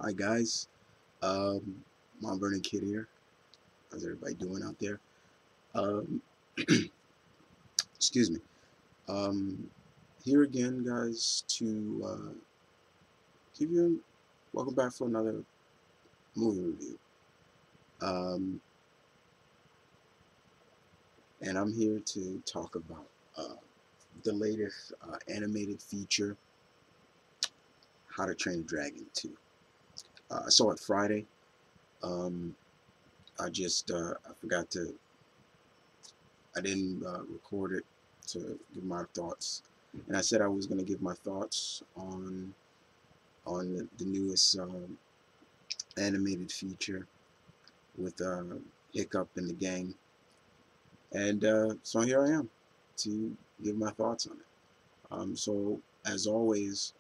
Hi guys, um, Mount Vernon Kid here. How's everybody doing out there? Um, excuse me. Um, Here again, guys, to give you welcome back for another movie review. Um, and I'm here to talk about the latest animated feature, How to Train a Dragon 2. I saw it Friday. Um, I forgot to I didn't record it to give my thoughts, and I said I was going to give my thoughts on the newest animated feature with Hiccup and the gang, and so here I am to give my thoughts on it. So as always,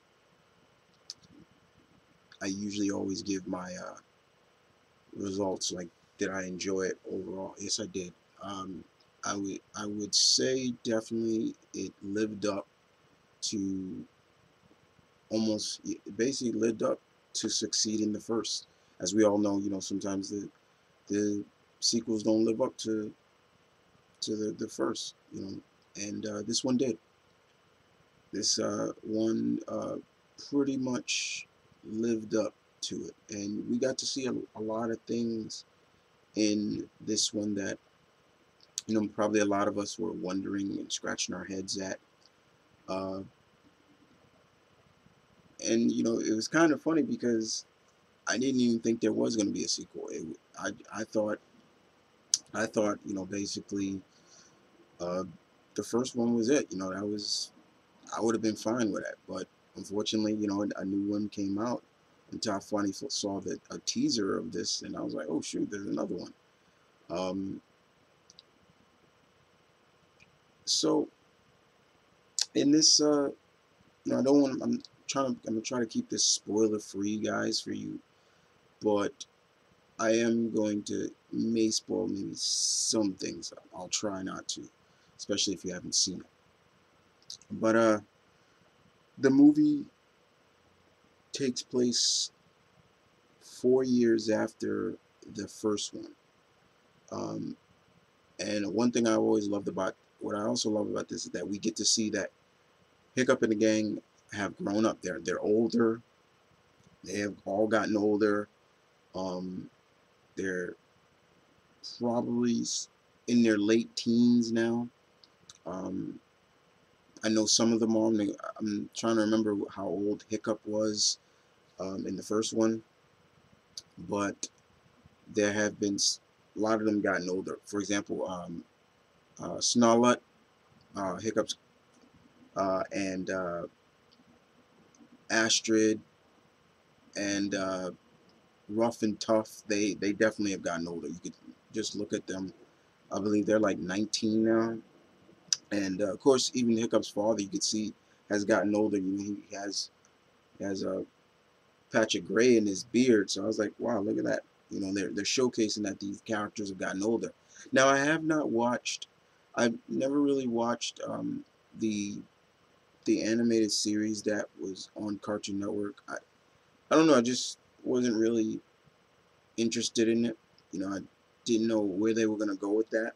I usually always give my results. Like, did I enjoy it overall? Yes, I did. Um, I would say definitely it lived up to almost basically lived up to succeeding the first. As we all know, sometimes the sequels don't live up to the first, and this one did. This one pretty much lived up to it, and we got to see a lot of things in this one that probably a lot of us were wondering and scratching our heads at. Uh, and it was kind of funny because I didn't even think there was going to be a sequel. I thought basically uh, the first one was it. That was I would have been fine with that. But unfortunately, a new one came out until I finally saw a teaser of this, and I was like, oh shoot, there's another one. Um, so in this, I don't want. I'm gonna try to keep this spoiler free, guys, for you. But I am going to may spoil maybe some things. I'll try not to, especially if you haven't seen it. But the movie takes place 4 years after the first one. Um, and one thing I always loved about what I also love about this is that we get to see that Hiccup and the gang have grown up. They're older. They have all gotten older. Um, they're probably in their late teens now. Um, I know some of them are. I'm trying to remember how old Hiccup was in the first one, but there have been a lot of them gotten older. For example, Snarlut, Hiccup's, and Astrid, and Rough and Tough. They definitely have gotten older. You could just look at them. I believe they're like 19 now, and of course, even Hiccup's father, you could see, has gotten older. He has a patch of gray in his beard. So I was like, wow, look at that. They're showcasing that these characters have gotten older. Now I have not watched. I've never really watched the the animated series that was on Cartoon Network. I don't know. I just wasn't really interested in it. I didn't know where they were gonna go with that,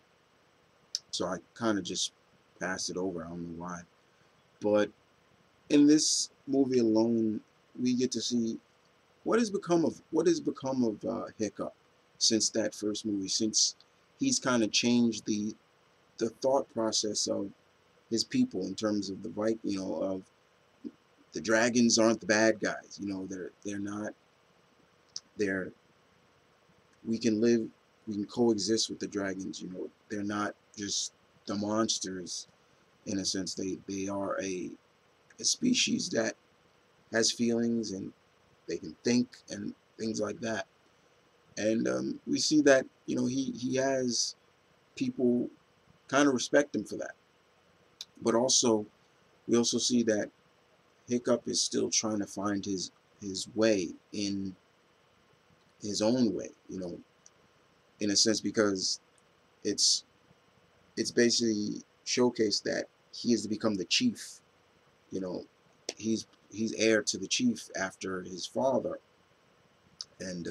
so I kind of just passed it over. I don't know why. But in this movie alone, we get to see what has become of Hiccup since that first movie. Since he's kind of changed the thought process of his people in terms of of the dragons aren't the bad guys. They're not. They're we can live. We can coexist with the dragons. They're not just the monsters in a sense. They are a species that has feelings, and they can think and things like that. And we see that he has people kind of respect him for that. But also we also see that Hiccup is still trying to find his way in his own way, in a sense, because it's it's basically showcased that he is to become the chief. You know, he's heir to the chief after his father, and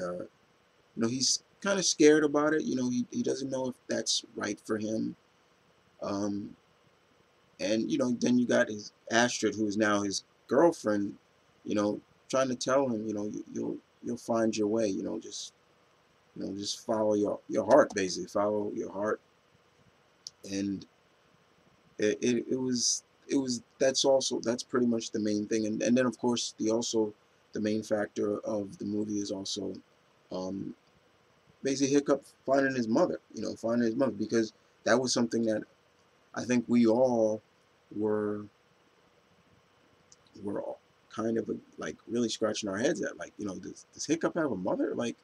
he's kind of scared about it. He doesn't know if that's right for him. Um, and then you got his Astrid, who is now his girlfriend. You know, trying to tell him, you'll find your way. Just follow your heart, basically. Follow your heart, and it was that's pretty much the main thing, and then of course the main factor of the movie is also um, basically Hiccup finding his mother, because that was something that I think we all were all kind of like really scratching our heads at, like, does Hiccup have a mother? Like,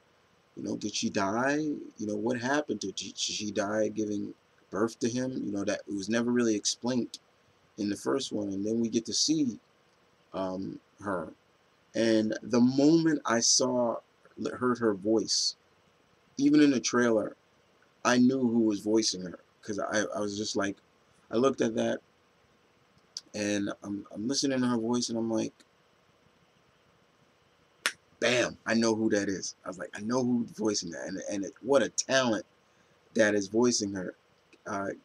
did she die? What happened? Did she die giving birth to him? That it was never really explained in the first one, and then we get to see her. And the moment I heard her voice, even in the trailer, I knew who was voicing her, because I was just like, I looked at that, and I'm listening to her voice, and I'm like, bam, I know who that is. I was like, I know who's voicing that, what a talent that is voicing her,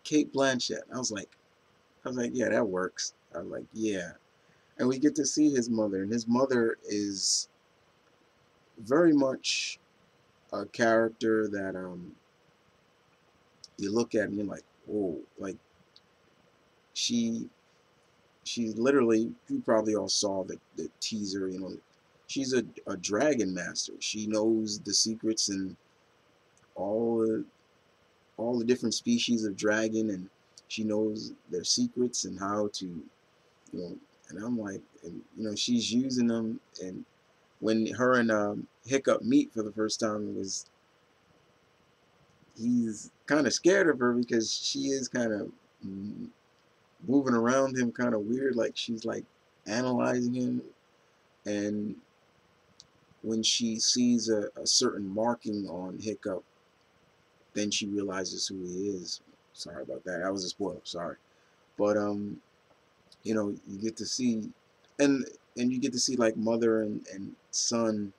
Kate Blanchett. I was like, yeah, that works. I was like, yeah, and we get to see his mother, and his mother is very much a character that you look at and you're like, whoa, like she she literally, you probably all saw the teaser, she's a dragon master. She knows the secrets and all the all the different species of dragon, and she knows their secrets and how to, and I'm like, and she's using them. And when her and Hiccup meet for the first time, he's kind of scared of her, because she is kind of moving around him kind of weird, like she's like analyzing him. And when she sees a certain marking on Hiccup, then she realizes who he is. Sorry about that. That was a spoiler. Sorry. But you get to see, and you get to see like mother and son,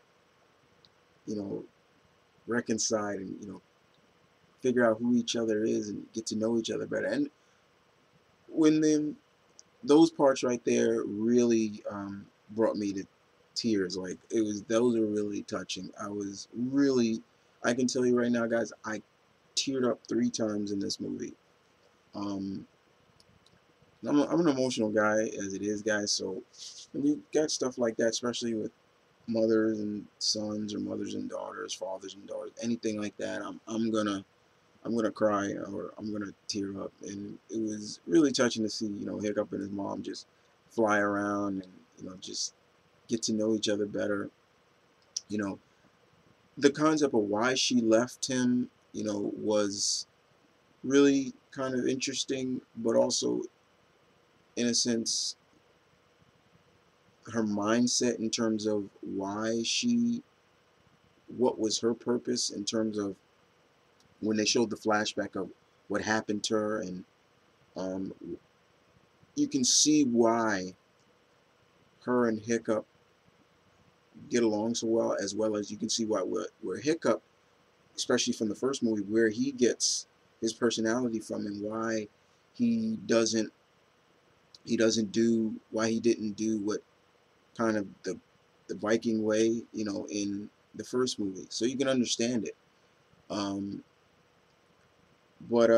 you know, reconcile, and figure out who each other is and get to know each other better. And when those parts right there really brought me to tears. Like, those are really touching. I can tell you right now, guys, I teared up 3 times in this movie. Um, I'm an emotional guy as it is, guys. So when you got stuff like that, especially with mothers and sons, or mothers and daughters, fathers and daughters, anything like that, I'm gonna cry, or I'm gonna tear up. And it was really touching to see, Hiccup and his mom just fly around, and just get to know each other better. You know, the concept of why she left him, was really kind of interesting, but also, in a sense, her mindset in terms of what was her purpose, in terms of when they showed the flashback of what happened to her. And um, you can see why her and Hiccup get along so well, as well as you can see where Hiccup, especially from the first movie, where he gets his personality from, and why he doesn't why he didn't do what kind of the Viking way, in the first movie. So you can understand it. Um, but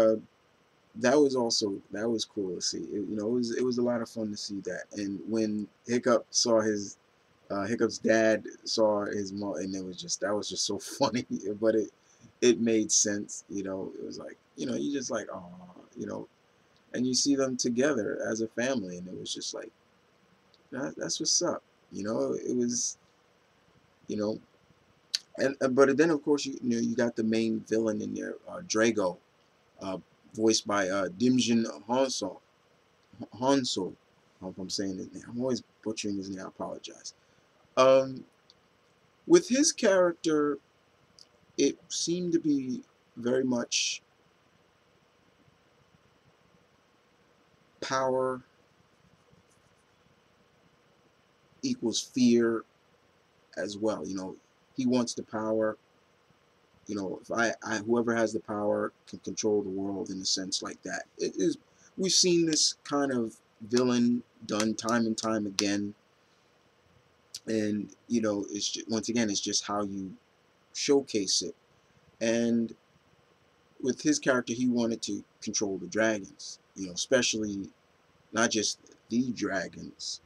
that was cool to see. It was a lot of fun to see that. And when Hiccup's dad saw his mom, and that was just so funny. But it made sense. It was like, you just like, oh, and you see them together as a family, and it was just like, that's what's up. It was, you know, and but then of course you got the main villain in there, Drago, uh, voiced by Dimjin Honso. If I'm saying his name, I'm always butchering his name. I apologize. Um, with his character, it seemed to be very much power equals fear as well. he wants the power. You know, if I whoever has the power can control the world in a sense like that. It is we've seen this kind of villain done time and time again, and you know, it's just, once again, it's just how you showcase it. And with his character, he wanted to control the dragons. You know, especially not just the dragons,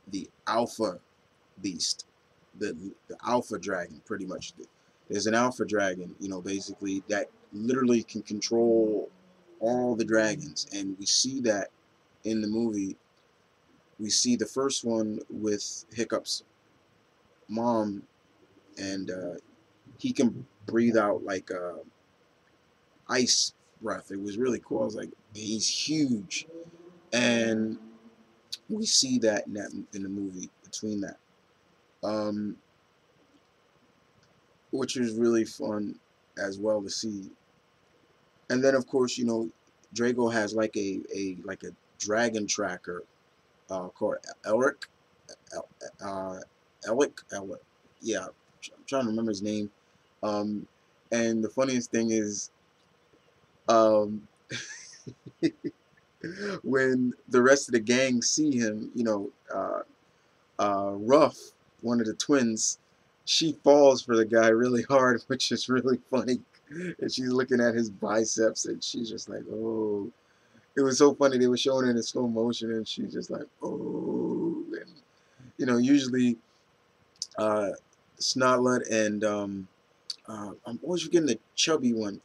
the alpha beast, the alpha dragon, pretty much. There's an alpha dragon, you know, basically that literally can control all the dragons, and we see that in the movie. We see the first one with Hiccup's mom, and he can breathe out like ice breath. It was really cool. I was like, he's huge, and we see that in the movie between that. Um, which is really fun as well to see. And then of course, you know, Drago has like a dragon tracker called Elric, uh, Elric. Yeah, I'm trying to remember his name. Um, and the funniest thing is, um, when the rest of the gang see him, you know, Ruff, one of the twins, she falls for the guy really hard, which is really funny. And she's looking at his biceps, and she's just like, "Oh!" It was so funny. They were showing it in slow motion, and she's just like, "Oh!" And you know, usually uh, Snotlet and I'm always forgetting the chubby one.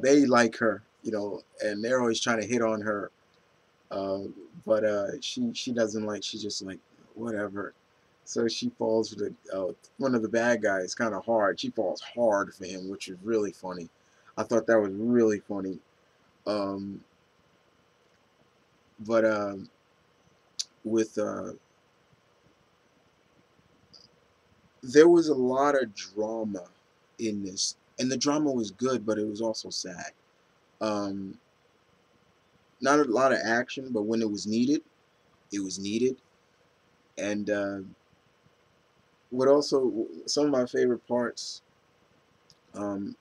They like her, you know, and they're always trying to hit on her. Uh, but she doesn't like. She's just like whatever. So she falls for the one of the bad guys kind of hard. She falls hard for him, which is really funny. I thought that was really funny. Um, but with there was a lot of drama in this, and the drama was good, but it was also sad. Um, Not a lot of action, but when it was needed. And what also some of my favorite parts um,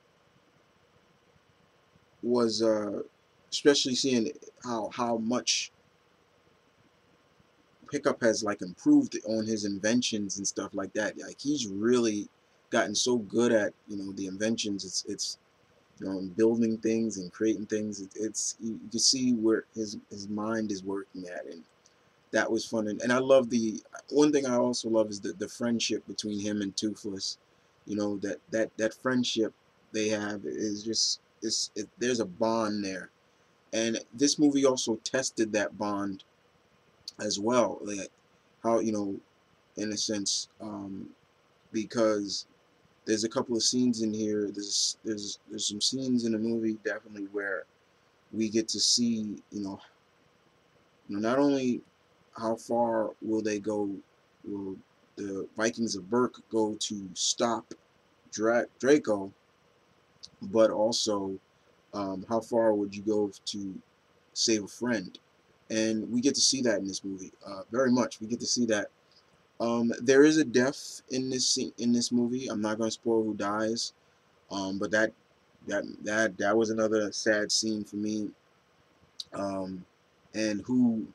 was especially seeing how much Pickup has like improved on his inventions and stuff like that. Like he's really gotten so good at the inventions. It's building things and creating things. It's you can see where his mind is working at, and that was fun. And I love the one thing I also love is the friendship between him and Toothless. You know that friendship they have is just there's a bond there, and this movie also tested that bond as well. Like how in a sense because there's a couple of scenes in here. There's some scenes in the movie definitely where we get to see not only how far will they go, will the Vikings of Berk go to stop Draco, but also how far would you go to save a friend? And we get to see that in this movie very much. We get to see that. There is a death in this in this movie. I'm not going to spoil who dies, but that was another sad scene for me. And who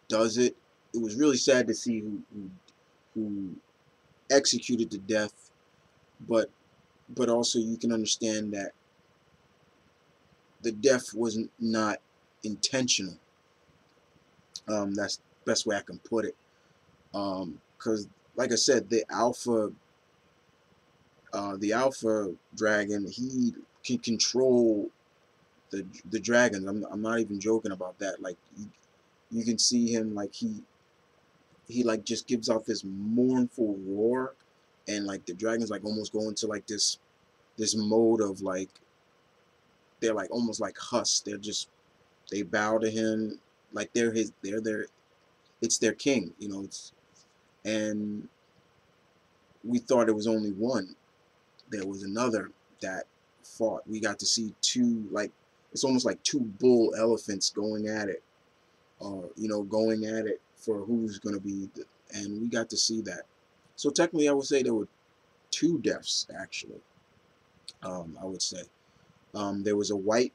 does it? It was really sad to see who executed the death, but also you can understand that the death was not intentional. That's the best way I can put it. Because like I said, the alpha dragon, he can control the dragons. I'm not even joking about that. Like you can see him like he like just gives out this mournful roar, and like the dragons like almost go into like this mode of like they're like almost like husk. They bow to him like they're their it's their king. It's and we thought it was only one. There was another that fought. We got to see two, like it's almost like two bull elephants going at it, going at it for who's going to be and we got to see that. So technically I would say there were two deaths actually. I would say there was a white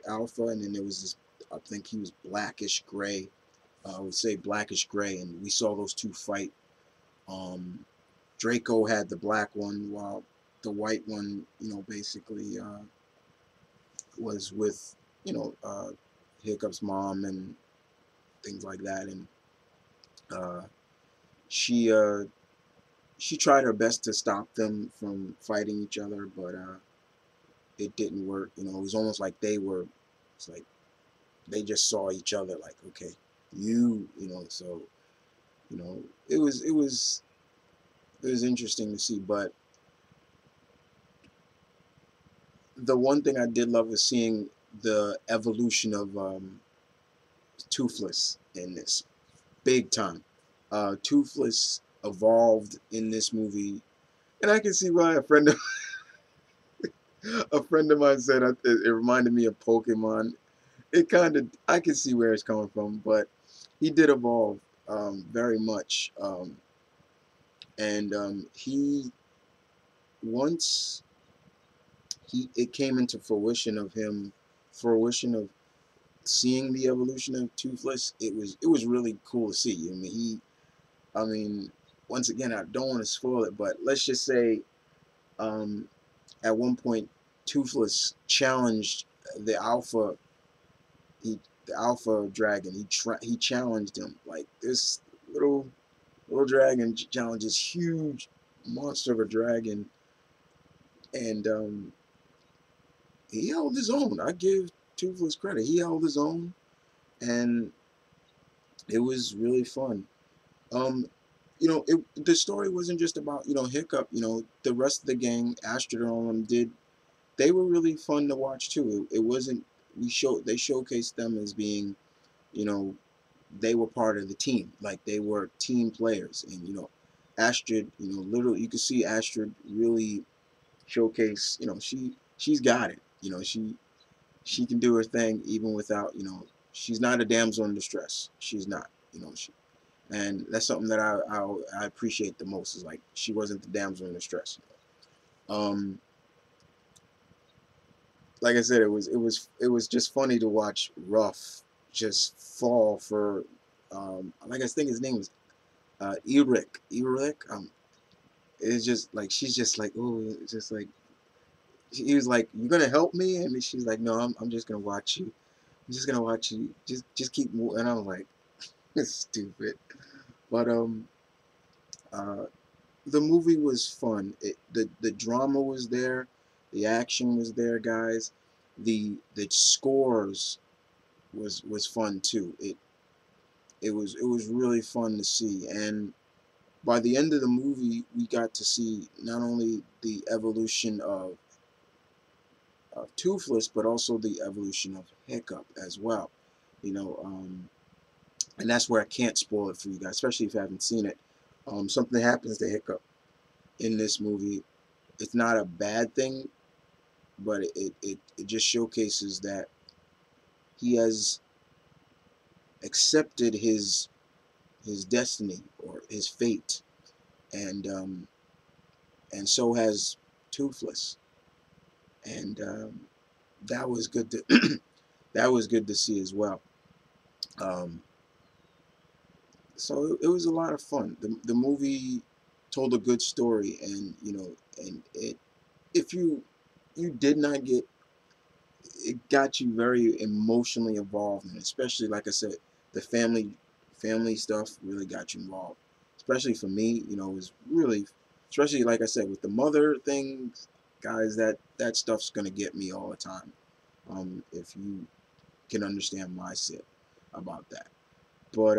alpha, and then there was this. I think he was blackish gray. I would say blackish gray, and we saw those two fight. Um, Draco had the black one, while the white one, basically was with, you know, uh, Hiccup's mom and things like that, and uh, she uh, she tried her best to stop them from fighting each other, but it didn't work. It was almost like it's like they just saw each other, like, okay, so you know, it was interesting to see. But the one thing I did love was seeing the evolution of Toothless in this, big time. Toothless evolved in this movie, and I can see why a friend of mine said it reminded me of Pokemon. It kind of, I can see where it's coming from, but he did evolve very much, and he once he it came into fruition of seeing the evolution of Toothless. It was really cool to see. I mean, once again, I don't want to spoil it, but let's just say, um, at one point, Toothless challenged the alpha. He the alpha dragon. He challenged him, like, this little little dragon challenges huge monster of a dragon, and he held his own. I give Toothless credit. He held his own, and it was really fun. Um, the story wasn't just about, Hiccup. The rest of the gang, Astrid and all of them, they were really fun to watch too. It wasn't they showcased them as being, you know, they were part of the team, like they were team players, and Astrid, literally, you could see Astrid really showcase. She's got it. She can do her thing even without, she's not a damsel in distress. She's not. And that's something that I appreciate the most, is like, she wasn't the damsel in distress. Um, like I said, it was just funny to watch Ruff just fall for, like, I think his name was Eric. Eric. It's just like, she's just like, oh, it's just like, he was like, "You gonna help me?" And she's like, "No, I'm just gonna watch you. I'm just gonna watch you. Just keep moving." And I'm like, it's stupid. But uh, the movie was fun. The drama was there, the action was there, guys. The scores was fun too. It was really fun to see, and by the end of the movie, we got to see not only the evolution of Toothless, but also the evolution of Hiccup as well. You know, and that's where I can't spoil it for you guys, especially if you haven't seen it. Something happens to Hiccup in this movie. It's not a bad thing, but it just showcases that he has accepted his destiny, or his fate, and so has Toothless, and that was good to that was good to see as well. Um, so it was a lot of fun. The movie told a good story, and if you did not get it, got you very emotionally involved, and especially, like I said, the family stuff really got you involved. Especially for me, it was really, especially, like I said, with the mother things, guys. That stuff's gonna get me all the time. If you can understand my sit about that, but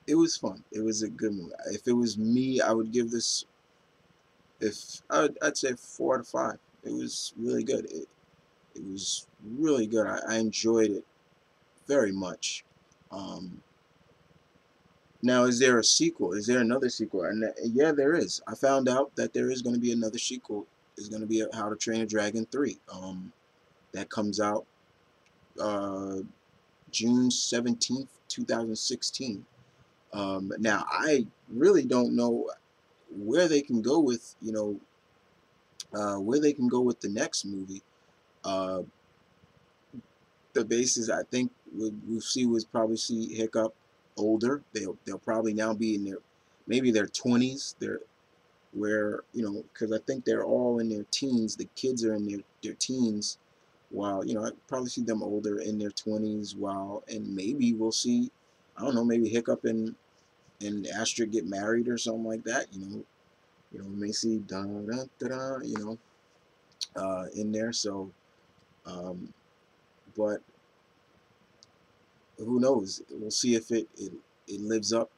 it was fun. It was a good movie. If it was me, I would give this, if I'd say 4 out of 5. It was really good. It was really good. I enjoyed it very much. Um, Now, is there a sequel? Is there another sequel? And yeah, there is. I found out that there is going to be another sequel. Is going to be How to Train a Dragon 3. That comes out uh, June 17th, 2016. Now, I really don't know. where they can go with, where they can go with the next movie. Uh, the basis, I think, we'll see was probably see Hiccup older. They'll probably now be in their maybe their 20s. They're where because I think they're all in their teens. The kids are in their teens, while I probably see them older in their 20s. While and maybe we'll see, I don't know, maybe Hiccup and Astrid get married or something like that. We may see da da da da, in there. So, um, but who knows? We'll see if it lives up,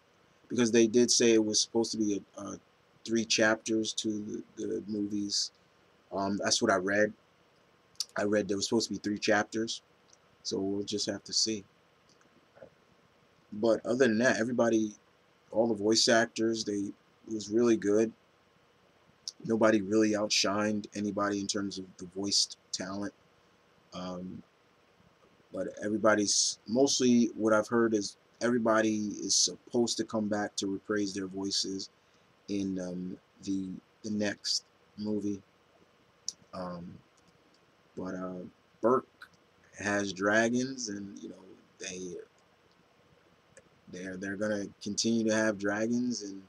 because they did say it was supposed to be three chapters to the movies. That's what I read. I read there was supposed to be three chapters, so we'll just have to see. But other than that, everybody, all the voice actors, it was really good. Nobody really outshined anybody in terms of the voiced talent. Um, but everybody's mostly what I've heard is everybody is supposed to come back to reprise their voices in the next movie. Um, but Burke has dragons, and they they're gonna continue to have dragons, and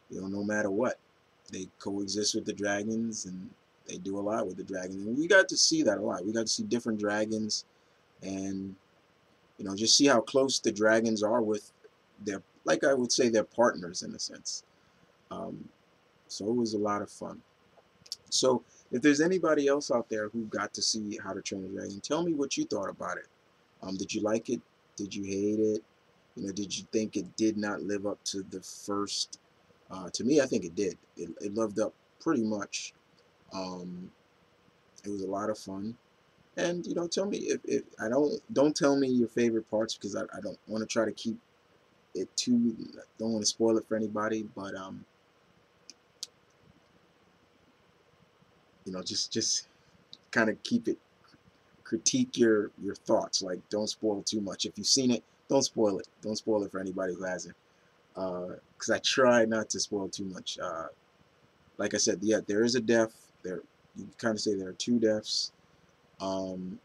no matter what, they coexist with the dragons, and they do a lot with the dragons. And we got to see that a lot. We got to see different dragons, and just see how close the dragons are with their, like I would say, their partners in a sense. Um, so it was a lot of fun. So if there's anybody else out there who got to see How to Train a Dragon, tell me what you thought about it. Did you like it? Did you hate it? Did you think it did not live up to the first? To me, I think it did. It lived up pretty much. Um, it was a lot of fun. And tell me if I don't tell me your favorite parts, because I don't want to try to keep it too. Don't want to spoil it for anybody, but just kind of keep it, critique your thoughts. Like, don't spoil too much. If you've seen it, don't spoil it. Don't spoil it for anybody who hasn't. Because I try not to spoil too much. Like I said, yeah, there is a death. There, you kind of say there are two deaths. Um,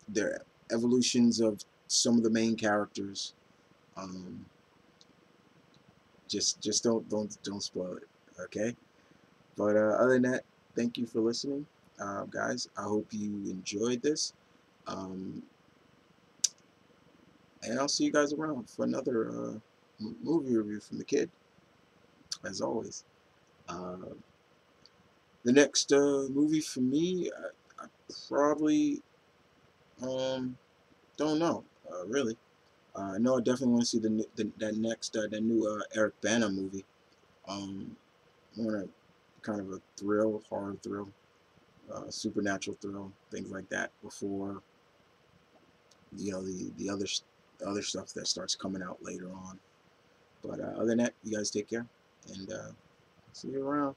there are evolutions of some of the main characters. Um, just don't spoil it, okay? But other than that, thank you for listening, guys. I hope you enjoyed this. Um, and I'll see you guys around for another movie review from the kid, as always. Uh, the next movie for me, I probably don't know, really. I know I definitely want to see that next that new Eric Bana movie. I want a kind of a thrill, horror thrill, supernatural thrill, things like that before the other stuff that starts coming out later on. But other than that, you guys take care, and see you around.